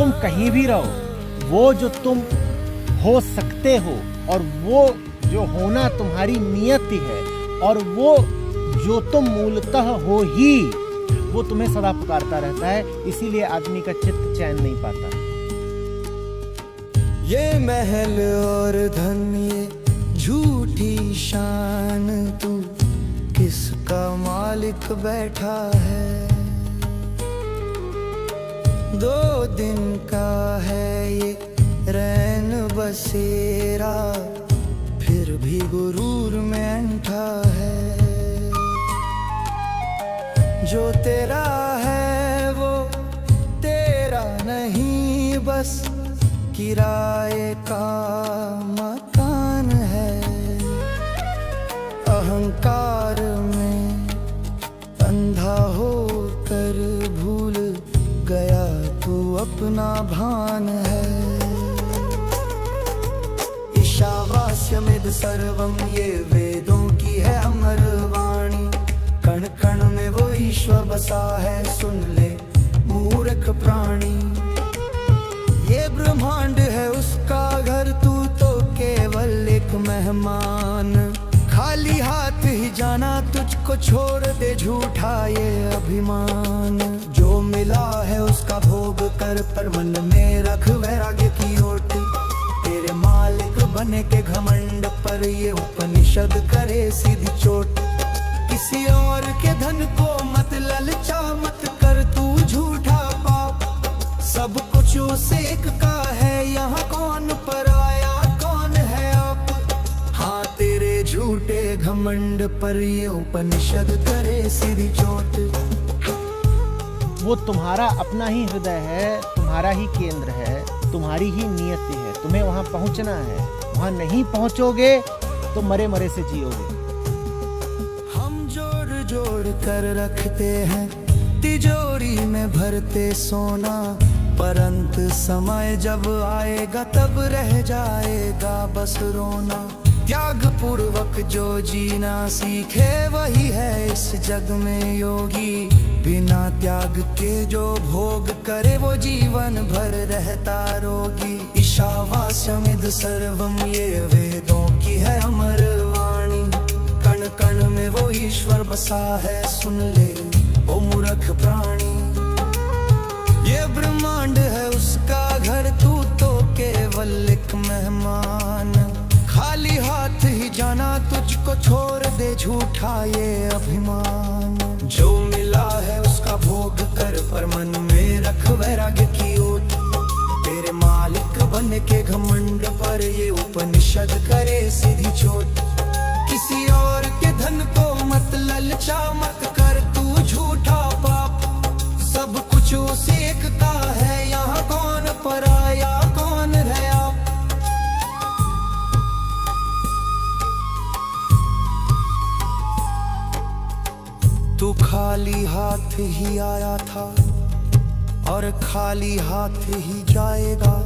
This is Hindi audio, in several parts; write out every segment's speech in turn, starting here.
तुम कहीं भी रहो, वो जो तुम हो सकते हो और वो जो होना तुम्हारी नियति है और वो जो तुम मूलतः हो ही, वो तुम्हें सदा पुकारता रहता है। इसीलिए आदमी का चित्त चैन नहीं पाता। ये महल और धन, ये झूठी शान, तू किसका मालिक बैठा है? 2 दिन का है ये रैन बसेरा, फिर भी गुरूर में अंठा है। जो तेरा है वो तेरा नहीं, बस किराए का मकान है। अहंकार में अंधा होकर भूल गया तू अपना भान है। ईशावास्यमिद सर्वम, ये वेदों की है अमर वाणी। कण कण में वो ईश्वर बसा है, सुन ले मूर्ख प्राणी। ये ब्रह्मांड है उसका घर, तू तो केवल एक मेहमान। खाली हाथ ही जाना, तुझको छोड़ दे झूठा ये अभिमान। जो मिला है उसका भोग कर, पर मन में रख वैराग्य की ओट। तेरे मालिक बने के घमंड पर ये उपनिषद करे सीधी चोट। किसी और के धन को मत ललचा, मत कर तू झूठा पाप। सब कुछ उसे एक का है, यहाँ कौन पराया कौन है आप। हाँ, तेरे झूठे घमंड पर ये उपनिषद करे सीधी चोट। वो तुम्हारा अपना ही हृदय है, तुम्हारा ही केंद्र है, तुम्हारी ही नियति है। तुम्हें वहां पहुंचना है। वहां नहीं पहुंचोगे तो मरे मरे से जियोगे। जोड़ कर रखते हैं तिजोरी में भरते सोना, परंतु समय जब आएगा तब रह जाएगा बस रोना। त्याग पूर्वक जो जीना सीखे वही है इस जग में योगी। बिना त्याग के जो भोग करे वो जीवन भर रहता रोगी। ईशावास्यमिद सर्वम, ये वेदों की है अमर वाणी। कण कण में वो ईश्वर बसा है, सुन ले ओ मूर्ख प्राणी। ये ब्रह्मांड है उसका घर, तू तो केवल एक मेहमान। खाली हाथ ही जाना, तुझको छोड़ दे झूठा ये अभिमान। जो मिला है उसका भोग कर, पर मन में रख वैराग्य की ओट। तेरे मालिक बन के घमंड पर ये उपनिषद करे सीधी चोट। किसी और के धन को मत ललचा, मत कर तू झूठा पाप। सब कुछ उसी एक का है, यहाँ कौन पराया कौन है आप। तू खाली हाथ ही आया था और खाली हाथ ही जाएगा।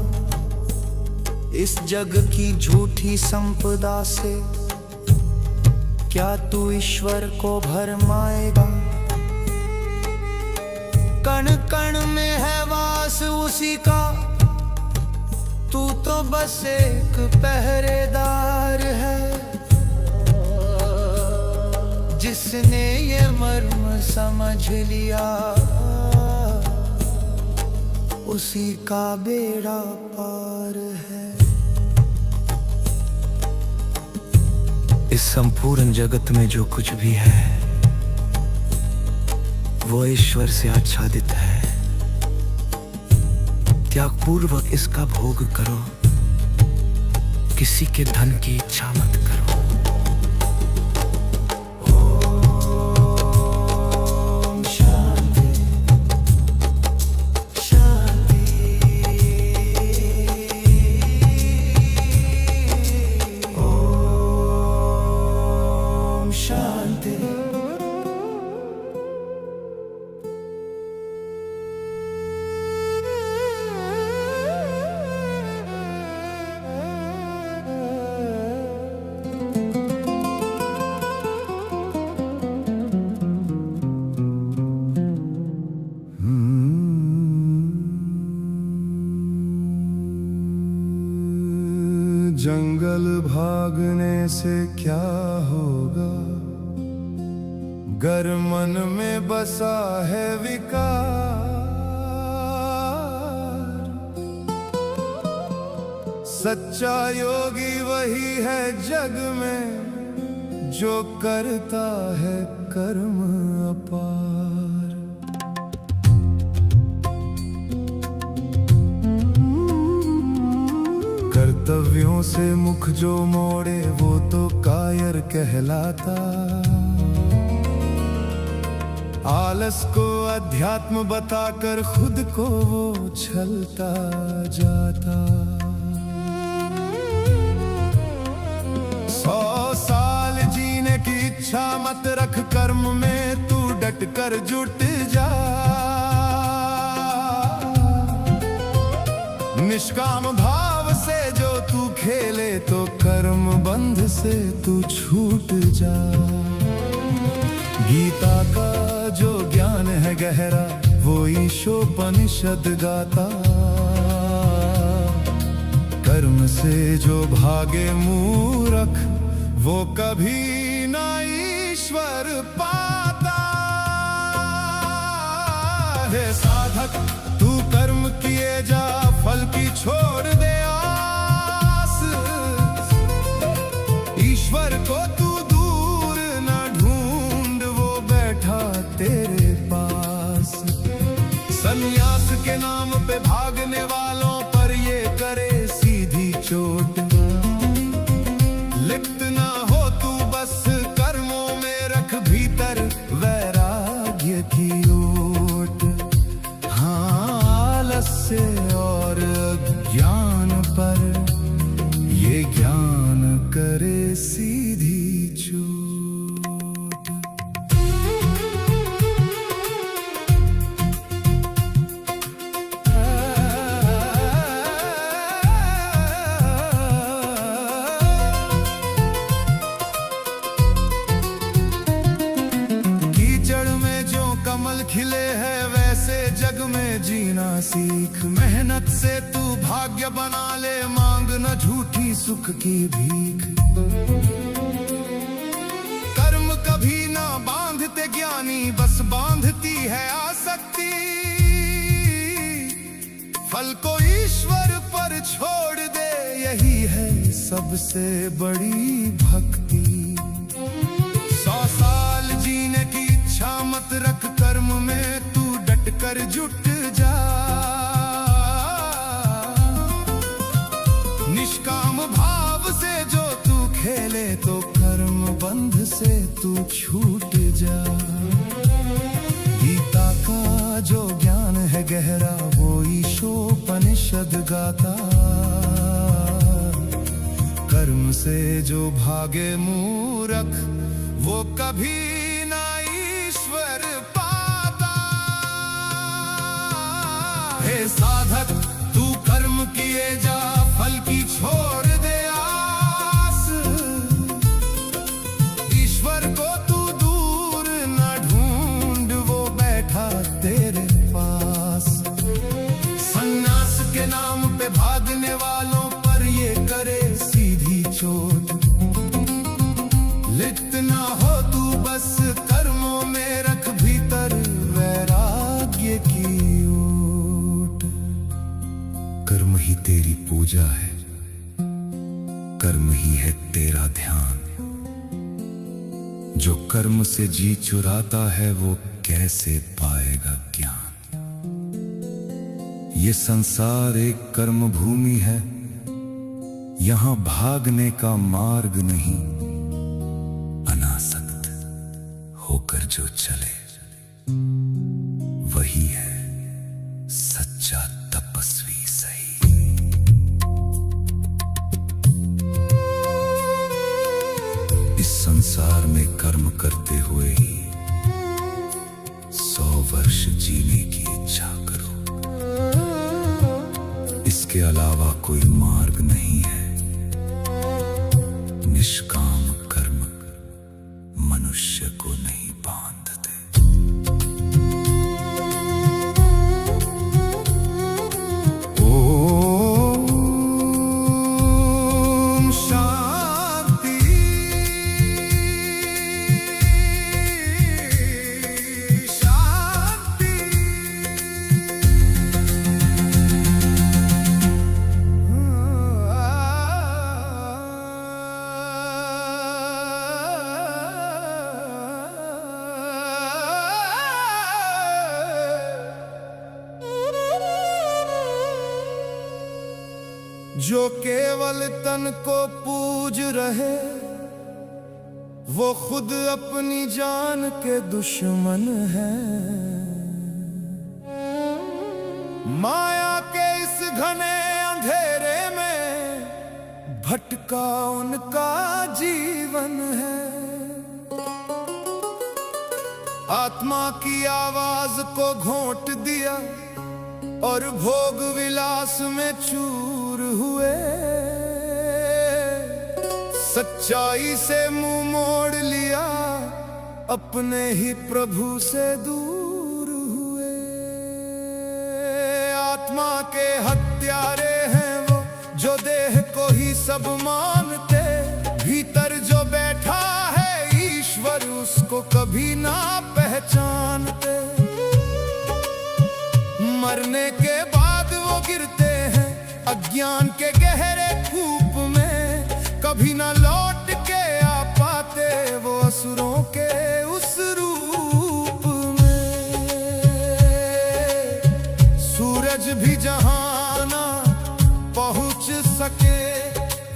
इस जग की झूठी संपदा से क्या तू ईश्वर को भरमाएगा। कण कण में है वास उसी का, तू तो बस एक पहरेदार है। जिसने ये मर्म समझ लिया, उसी का बेड़ा पार है। इस संपूर्ण जगत में जो कुछ भी है वो ईश्वर से आच्छादित है। त्याग पूर्वक इसका भोग करो, किसी के धन की इच्छा मत करो। भागने से क्या होगा, गर मन में बसा है विकार। सच्चा योगी वही है जग में जो करता है कर्म अपार। कर्तव्यों से मुख जो मोड़े वो तो कायर कहलाता। आलस को अध्यात्म बताकर खुद को वो छलता जाता। 100 साल जीने की इच्छा मत रख, कर्म में तू डट कर जुट जा। निष्काम भाव से जो तू खेले तो कर्म बंध से तू छूट जा। गीता का जो ज्ञान है गहरा वो ईशोपनिषद गाता। कर्म से जो भागे मूर्ख वो कभी ना ईश्वर पाता। हे साधक तू कर्म किए जा, फल की छोड़ दे आस। ईश्वर को तू दूर न ढूंढ, वो बैठा तेरे पास। संन्यास के नाम पे भागने वालों पर ये करे सीधी चोट। लिप्त ना हो तू बस कर्मों में, रख भीतर वैराग्य की ओट। से और ज्ञान पर ये ज्ञान करे सीधी चोट। कीचड़ में जो कमल खिले हैं वैसे जग में जीना सीख। मेहनत से तू भाग्य बना ले, मांग न झूठी सुख की भीख। कर्म कभी ना बांधते ज्ञानी, बस बांधती है आसक्ति। फल को ईश्वर पर छोड़ दे, यही है सबसे बड़ी भक्ति। 100 साल जीने की इच्छा मत रख, कर्म में तू डट कर जुट जा। निष्काम भाव से जो तू खेले तो कर्म बंध से तू छूट जा। गीता का जो ज्ञान है गहरा वो ईशोपनिषद गाता। कर्म से जो भागे मूर्ख वो कभी ना ईश्वर पाता। हे साधक तू कर्म किए जा, फल की छोड़ दे आस। ईश्वर को तू दूर न ढूंढ, वो बैठा तेरे पास। संन्यास के नाम पे भागने वालों पर ये करे सीधी चोट। लिप्त ना हो तू बस कर्मों में, रख भीतर वैराग्य की ओट। कर्म ही तेरी पूजा है, कर्म ही है तेरा ध्यान। जो कर्म से जी चुराता है वो कैसे पाएगा ज्ञान। ये संसार एक कर्म भूमि है, यहाँ भागने का मार्ग नहीं। अनासक्त होकर जो चले वही है सच्चा तपस्वी सही। इस संसार में कर्म करते हुए ही 100 वर्ष जीने की इच्छा करो। इसके अलावा कोई मार्ग नहीं है। निष्काम कर्म मनुष्य को नहीं बांधते। ओम शांति। जो केवल तन को पूज रहे वो खुद अपनी जान के दुश्मन है। माया के इस घने अंधेरे में भटका उनका जीवन है। आत्मा की आवाज को घोंट दिया और भोग विलास में चूर हुए। सच्चाई से मुंह मोड़ लिया, अपने ही प्रभु से दूर हुए। आत्मा के हत्यारे हैं वो जो देह को ही सब मानते। भीतर जो बैठा है ईश्वर उसको कभी ना पहचानते। मरने के बाद वो गिरते हैं अज्ञान के गहरे कूप में। कभी ना लौट के आ पाते वो असुरों के उस रूप में। सूरज भी जहां ना पहुंच सके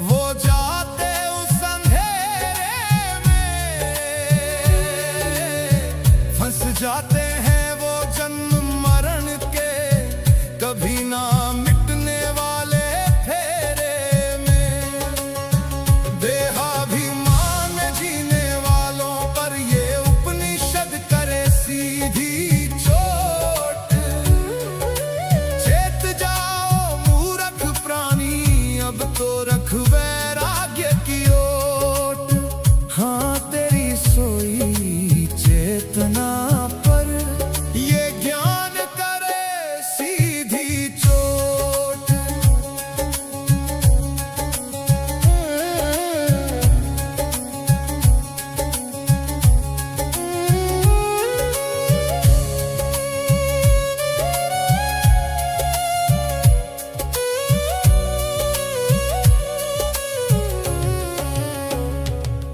वो जाते उस अंधेरे में। फंस जाते हैं वो जन्म मरण के कभी ना मिटने वाले फेरे में। देहाभिमान में जीने वालों पर ये उपनिषद करे सीधी चोट। चेत जाओ मूर्ख प्राणी, अब तो रख वैराग्य की ओट। हाँ तेरी सोई चेतना पर ये ज्ञान करे सीधी चोट।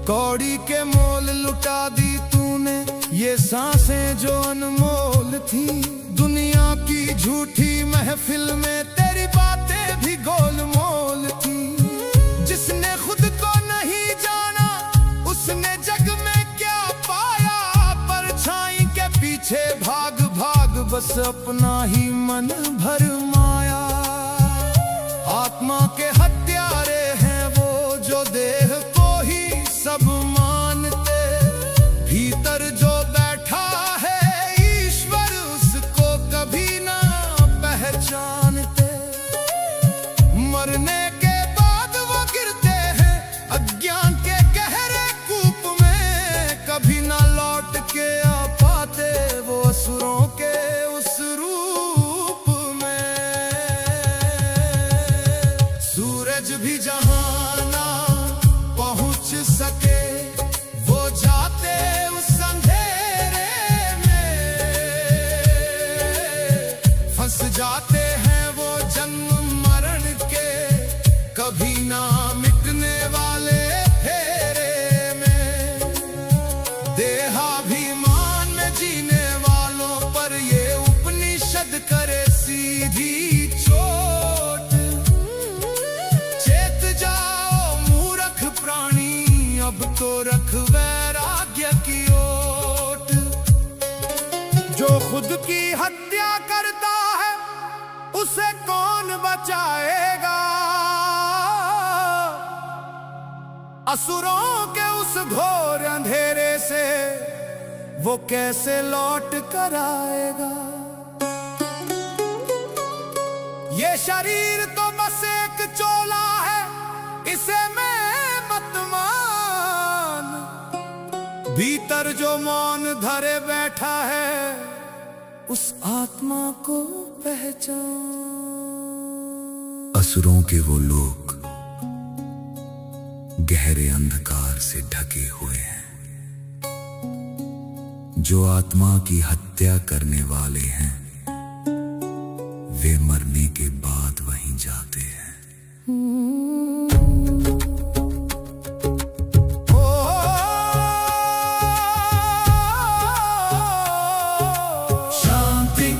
कौड़ी के मोल लुटा दी तूने ये सांसें जो अनमोल थी। दुनिया की झूठी महफिल में तेरी बातें भी गोलमोल थी। जिसने खुद को नहीं जाना उसने जग में क्या पाया। परछाई के पीछे भाग भाग बस अपना ही मन भरमाया। आत्मा के हत्यारे हैं वो जो देह को ही सब मानते। भीतर जो बैठा है ईश्वर उसको कभी ना पहचानते। मरने के बाद वो गिरते हैं अज्ञान के गहरे कूप में। कभी ना लौट के आ पाते वो असुरों के उस रूप में। सूरज भी जहां ना पहुंच सके वो जाते उस अंधेरे में। फंस जाते हैं वो जन्म मरण के कभी ना मिटने वाले फेरे में। देहाभिमान में जीने वालों पर ये उपनिषद करे सीधी चोट। चेत जाओ मूर्ख प्राणी, अब तो रख वैराग्य की ओट। जो खुद की हत्या करता है उसे कौन बचाएगा। असुरों के उस घोर अंधेरे से वो कैसे लौट कर आएगा। ये शरीर तो बस एक चोला है इसे मैं मत मान। भीतर जो मौन धरे बैठा है उस आत्मा को पहचान। असुरों के वो लोग गहरे अंधकार से ढके हुए हैं। जो आत्मा की हत्या करने वाले हैं वे मरने के बाद वहीं जाते हैं। शांति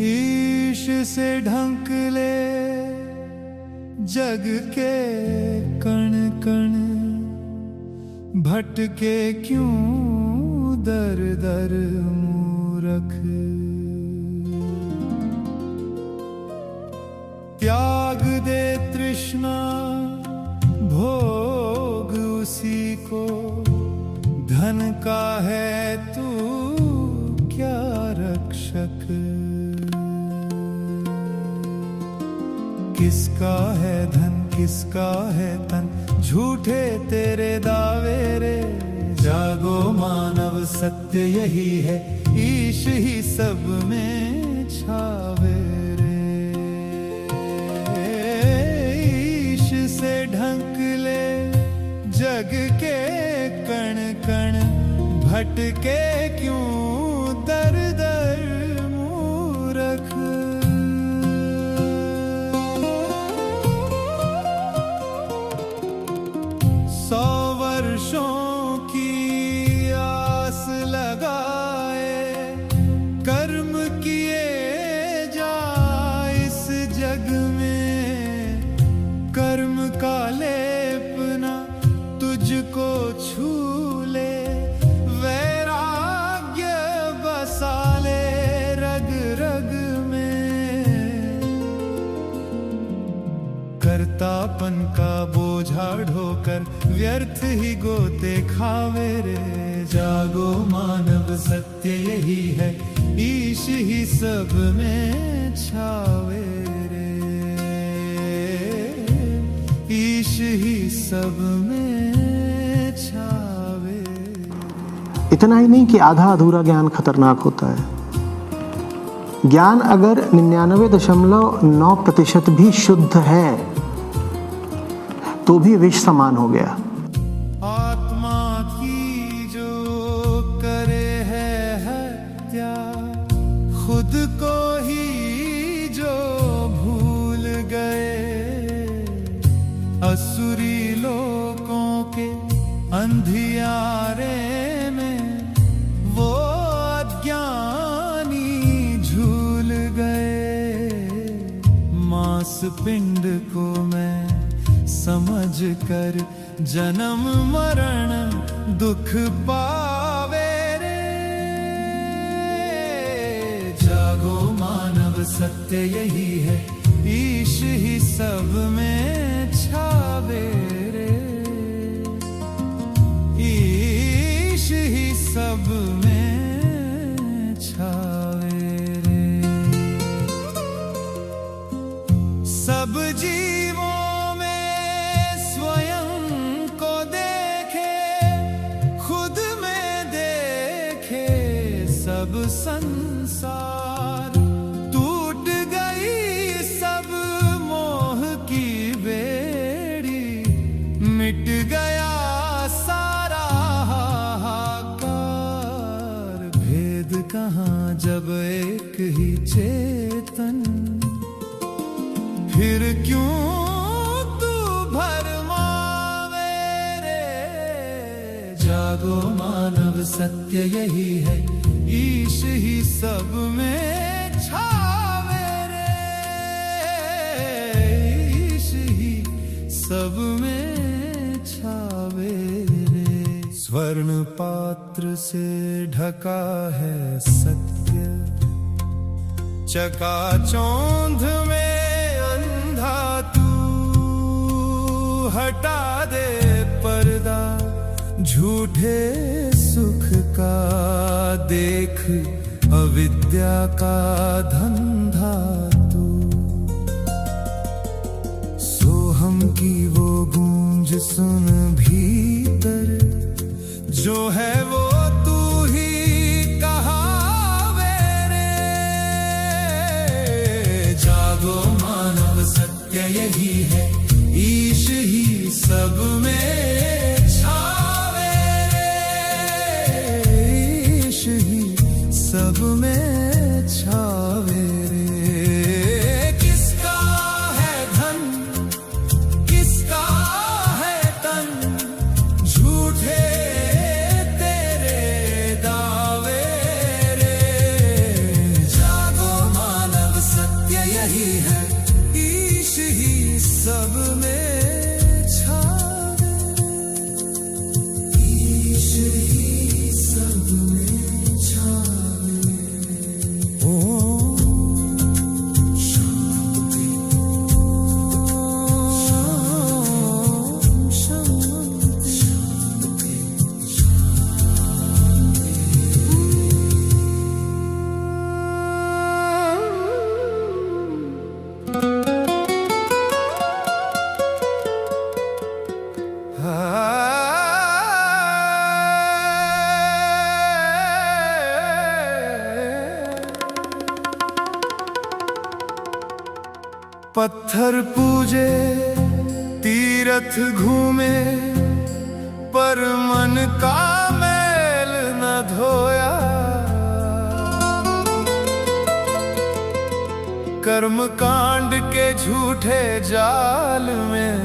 ईश से ढंक ले जग के कण कण, भटके क्यों दर दर मूरख। त्याग दे तृष्णा भोग उसी को, धन का है तू क्या रक्षक। किसका है धन किसका है तन, झूठे तेरे दावे रे। जागो मानव सत्य यही है, ईश ही सब में छावे रे। ईश से ढंक ले जग के कण कण, भटके क्यों दर दर मूरख। 100 वर्षों की आस लगाए, कर्म किए जा इस जग में। कर्म का लेप ना तुझको छू ले, वैराग्य बसा ले रग रग में। कर्तापन का बोझा ढोकर व्यर्थ ही गोते खावे रे। जागो मानव सत्य यही है, ईश ही सब में छावे रे। ईश ही सब में छावे रे। इतना ही नहीं कि आधा अधूरा ज्ञान खतरनाक होता है। ज्ञान अगर 99.9% भी शुद्ध है तो भी विष समान हो गया। आत्मा की जो करे है हत्या, खुद को ही जो भूल गए। असुरी लोगों के अंधियारे में वो अज्ञानी झूल गए। मांस पिंड को मैं समझ कर जन्म मरण दुख पावे रे। जागो मानव सत्य यही है, ईश ही सब में छावे रे। ईश ही सब में छावे रे। सब जीवों सब संसार, टूट गई सब मोह की बेड़ी। मिट गया सारा हाहाकार। भेद कहाँ जब एक ही चेतन, फिर क्यों तू भरमावे रे। जागो मानव सत्य यही है, ईश ही सब में छावे रे। ईश ही सब में छावे रे। स्वर्ण पात्र से ढका है सत्य, चकाचौंध में अंधा तू। हटा दे पर्दा झूठे सुख का, देख अविद्या का धंधा तू। सोहम की वो गूंज सुन भीतर, जो है वो तू ही कहावे रे। जागो मानव सत्य यही है, ईश ही सब में सब में छावे रे। किसका है धन किसका है तन, झूठे तेरे दावे रे। जागो मानव पत्थर पूजे तीरथ घूमे पर मन का मैल न धोया। कर्म कांड के झूठे जाल में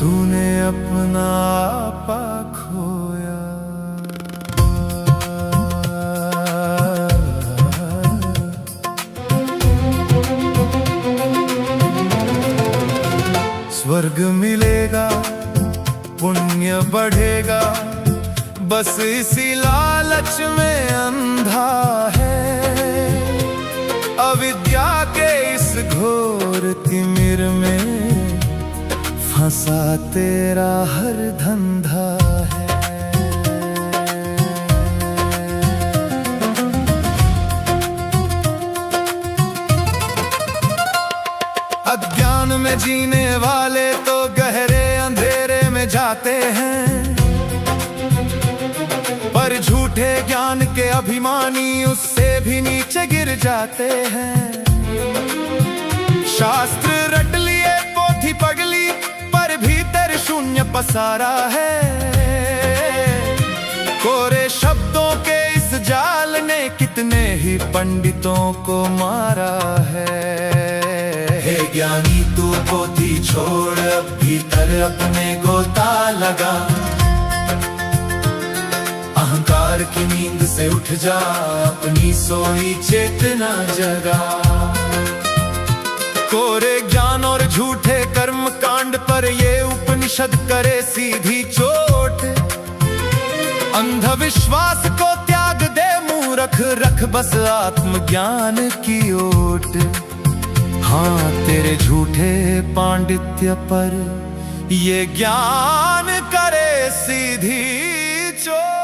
तूने अपना आपा खोया। स्वर्ग मिलेगा पुण्य बढ़ेगा, बस इसी लालच में अंधा है। अविद्या के इस घोर तिमिर में फंसा तेरा हर धंधा है। अज्ञान में जीने वाले तो गहरे अंधेरे में जाते हैं, पर झूठे ज्ञान के अभिमानी उससे भी नीचे गिर जाते हैं। शास्त्र रट लिए पोथी पढ़ ली पर भीतर शून्य पसारा है। कोरे शब्दों के इस जाल ने कितने ही पंडितों को मारा है। हे ज्ञानी तू पोथी छोड़, अब भीतर अपने गोता लगा। अहंकार की नींद से उठ जा, अपनी सोई चेतना जगा। कोरे ज्ञान और झूठे कर्म कांड पर ये उपनिषद करे सीधी चोट। अंधविश्वास को त्याग दे मूर्ख, रख बस आत्मज्ञान की ओट। हाँ तेरे झूठे पांडित्य पर ये ज्ञान करे सीधी चोट।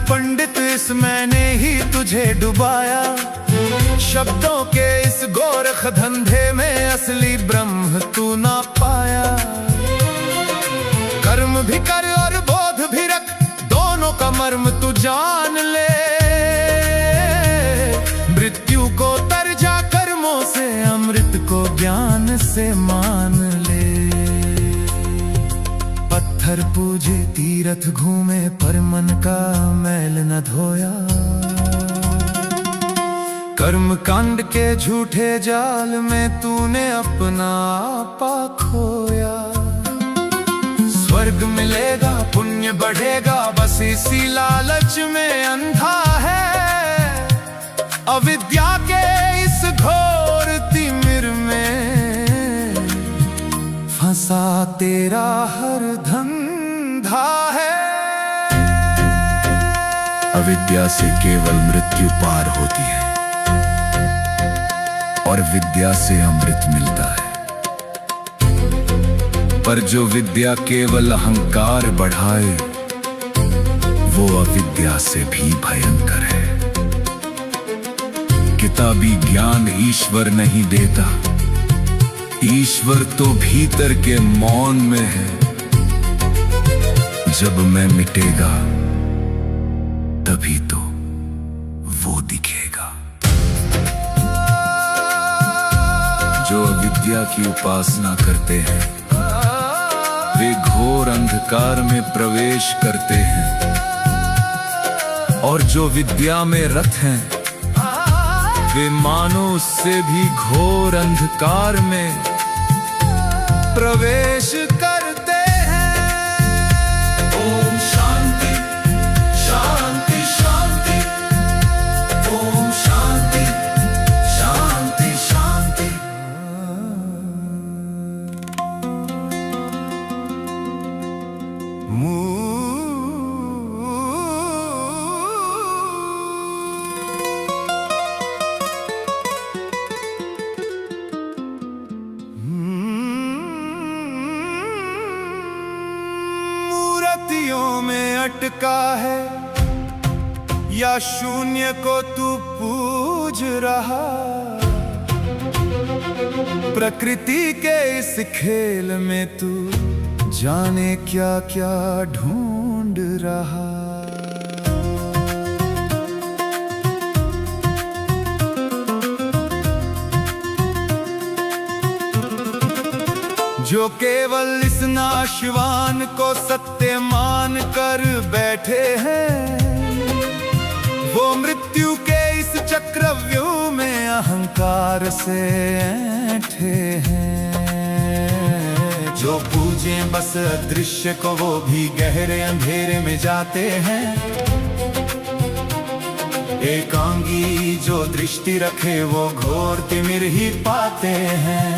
पंडित इस मैंने ही तुझे डुबाया। शब्दों के इस गोरख धंधे में असली ब्रह्म तू ना पाया। कर्म भी कर और बोध भी रख, दोनों का मर्म तू जान ले। मृत्यु को तर जा कर्मों से, अमृत को ज्ञान से मान ले। पत्थर पूजे तीरथ घूमे पर मन का मैल न धोया। कर्म कांड के झूठे जाल में तूने अपना आपा खोया। स्वर्ग मिलेगा पुण्य बढ़ेगा, बस इसी लालच में अंधा है। अविद्या के इस घोर तिमिर में फंसा तेरा हर धंधा है। अविद्या से केवल मृत्यु पार होती है और विद्या से अमृत मिलता है। पर जो विद्या केवल अहंकार बढ़ाए वो अविद्या से भी भयंकर है। किताबी ज्ञान ईश्वर नहीं देता, ईश्वर तो भीतर के मौन में है। जब मैं मिटेगा तभी तो वो दिखेगा। जो अविद्या की उपासना करते हैं वे घोर अंधकार में प्रवेश करते हैं, और जो विद्या में रत हैं वे मानो उससे भी घोर अंधकार में प्रवेश करते हैं। ओम शांति शांति शांति, ओम शांति शांति शांति। अटका है या शून्य को तू पूज रहा। प्रकृति के इस खेल में तू जाने क्या क्या ढूंढ रहा। जो केवल इस नाशवान को सत्य मान कर बैठे हैं, वो मृत्यु के इस चक्रव्यूह में अहंकार से ऐंठे हैं। जो पूजे बस अदृश्य को वो भी गहरे अंधेरे में जाते हैं। एकांगी जो दृष्टि रखे वो घोर तिमिर ही पाते हैं।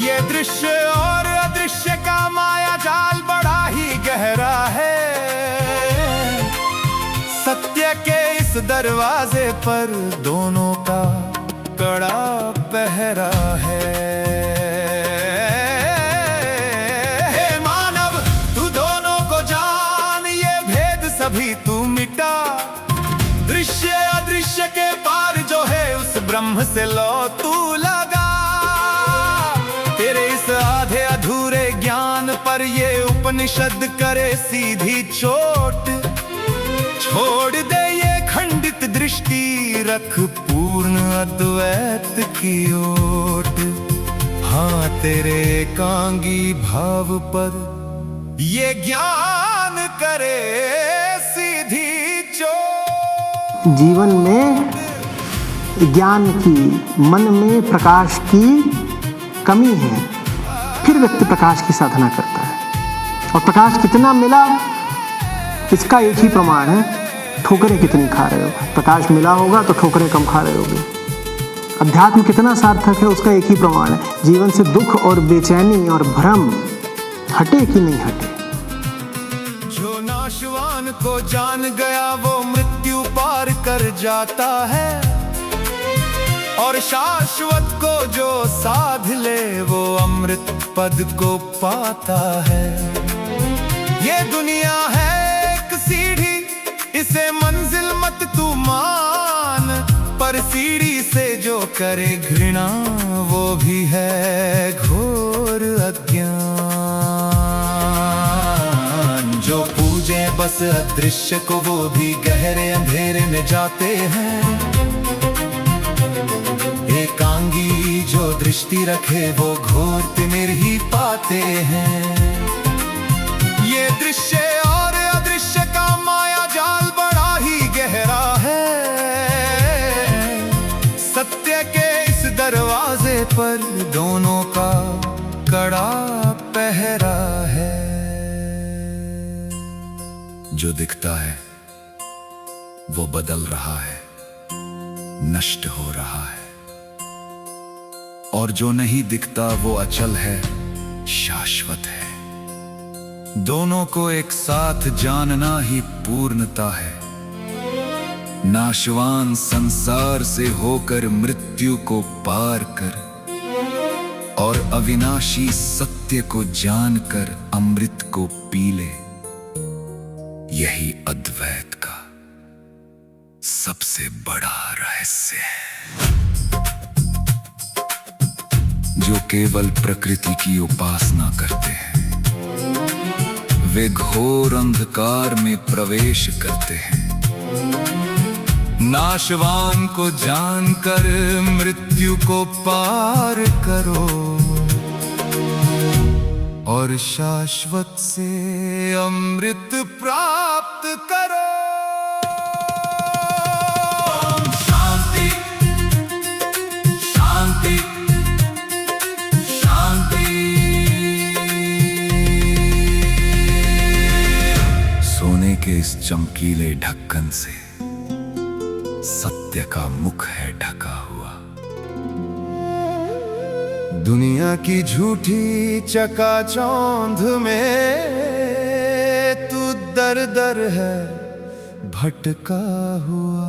ये दृश्य और अदृश्य का माया जाल बड़ा ही गहरा है। सत्य के इस दरवाजे पर दोनों का कड़ा पहरा है। हे मानव तू दोनों को जान, ये भेद सभी तू मिटा। दृश्य अदृश्य के पार जो है उस ब्रह्म से लो तू लगा। तेरे इस आधे अधूरे ज्ञान पर ये उपनिषद करे सीधी चोट। छोड़ दे ये खंडित दृष्टि, रख पूर्ण अद्वैत की ओट। हाँ तेरे एकांगी भाव पर ये ज्ञान करे सीधी चोट। जीवन में ज्ञान की, मन में प्रकाश की कमी है, फिर व्यक्ति प्रकाश की साधना करता है। और प्रकाश कितना मिला इसका एक ही प्रमाण है, ठोकरें कितनी खा रहे हो। प्रकाश मिला होगा तो ठोकरें कम खा रहे होगे। अध्यात्म कितना सार्थक है उसका एक ही प्रमाण है, जीवन से दुख और बेचैनी और भ्रम हटे कि नहीं हटे। जो नाशवान को जान गया वो मृत्यु पार कर जाता है। और शाश्वत को जो साध ले वो अमृत पद को पाता है। ये दुनिया है एक सीढ़ी, इसे मंजिल मत तू मान। पर सीढ़ी से जो करे घृणा वो भी है घोर अज्ञान। जो पूजे बस अदृश्य को वो भी गहरे अंधेरे में जाते हैं। एकांगी जो दृष्टि रखे वो घोर तिमिर ही पाते हैं। ये दृश्य और अदृश्य का माया जाल बड़ा ही गहरा है। सत्य के इस दरवाजे पर दोनों का कड़ा पहरा है। जो दिखता है वो बदल रहा है, नष्ट हो रहा है। और जो नहीं दिखता वो अचल है, शाश्वत है। दोनों को एक साथ जानना ही पूर्णता है। नाशवान संसार से होकर मृत्यु को पार कर और अविनाशी सत्य को जानकर अमृत को पी ले। यही अद्वैत का सबसे बड़ा रहस्य है। जो केवल प्रकृति की उपासना करते हैं वे घोर अंधकार में प्रवेश करते हैं। नाशवान को जानकर मृत्यु को पार करो और शाश्वत से अमृत प्राप्त करो। शांति शांति शांति। सोने के इस चमकीले ढक्कन से सत्य का मुख है ढका हुआ। दुनिया की झूठी चकाचौंध में तू दर दर है भटका हुआ।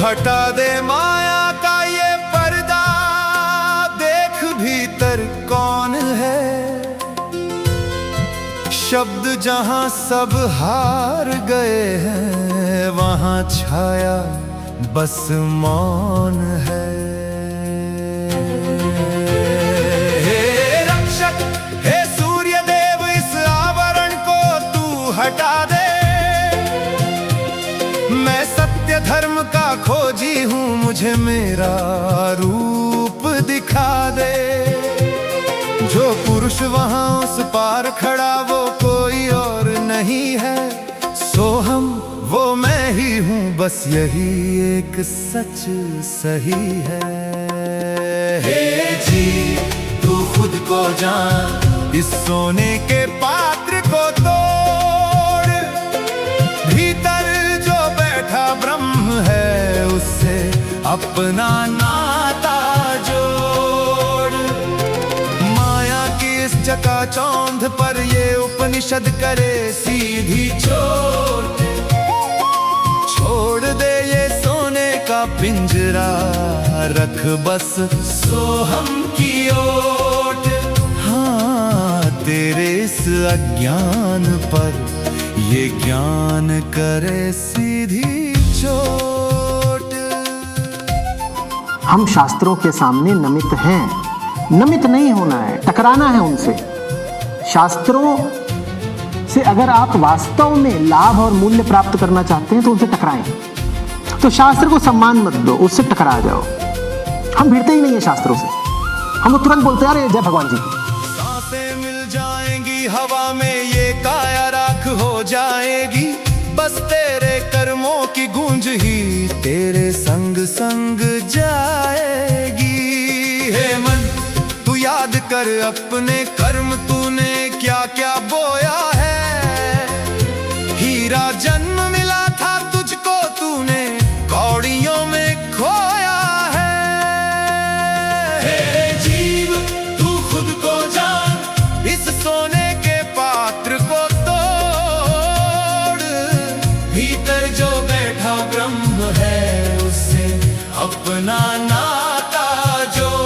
हटा दे माया का शब्द जहां सब हार गए हैं, वहां छाया बस मौन है। हे रक्षक, हे सूर्य देव, इस आवरण को तू हटा दे। मैं सत्य धर्म का खोजी हूँ, मुझे मेरा रूप दिखा दे। जो पुरुष वहां उस पार खड़ा वो कोई और नहीं है, सो हम वो मैं ही हूँ, बस यही एक सच सही है। हे जी तू खुद को जान, इस सोने के पात्र को तोड़। भीतर जो बैठा ब्रह्म है, उससे अपना नाता जोड़। माया की इस चकाचौंध पर ये उपनिषद करे सीधी चोट। छोड़ दे ये सोने का पिंजरा, रख बस सोहम की ओट। हाँ तेरे इस अज्ञान पर ये ज्ञान करे सीधी चोट। हम शास्त्रों के सामने नमित हैं, नमित नहीं होना है, टकराना है उनसे। शास्त्रों से अगर आप वास्तव में लाभ और मूल्य प्राप्त करना चाहते हैं तो उनसे टकराएं। तो शास्त्र को सम्मान मत दो, उससे टकरा जाओ। हम भिड़ते ही नहीं है शास्त्रों से, हम तो तुरंत बोलते हैं अरे जय भगवान जी की। सांसें मिल जाएंगी हवा में, ये काया राख हो जाएगी। बस तेरे कर्मों की गूंज ही तेरे संग संग जाएगी। हे मन तू याद कर अपने कर्म, तूने क्या क्या बोया है। हीरा जन्म मिला था तुझको, तूने कौड़ियों में खोया है। हे जीव तू खुद को जान, इस सोने के पात्र को तोड़। भीतर जो बैठा ब्रह्म है, उससे अपना नाता जोड़।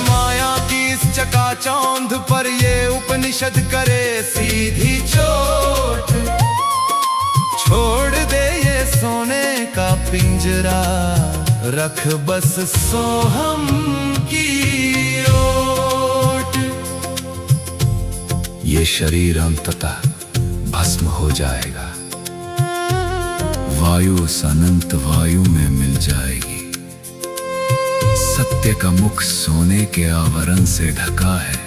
माया की इस चकाचौंध पर ये उपनिषद करे सीधी चोट। छोड़ दे ये सोने का पिंजरा, रख बस सोहम की ओट। ये शरीर अंततः भस्म हो जाएगा, वायु उस अनंत वायु में मिल जाएगी। सत्य का मुख सोने के आवरण से ढका है,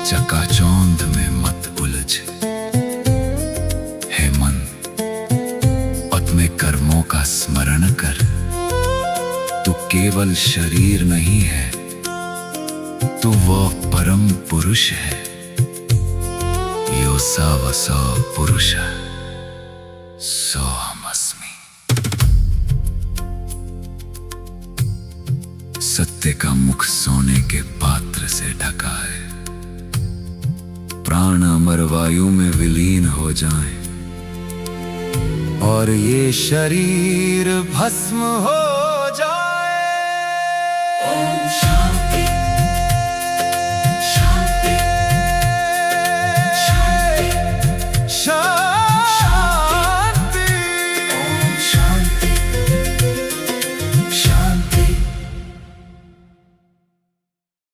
चकाचौंध में मत उलझ। हे मन अपने कर्मों का स्मरण कर, तू केवल शरीर नहीं है, तू वो परम पुरुष है। योसा वसो पुरुष सोहमस्मि। सत्य का मुख सोने के पात्र से ढका है, प्राण अमर वायु में विलीन हो जाएं, और ये शरीर भस्म हो जाए। ओम शांति।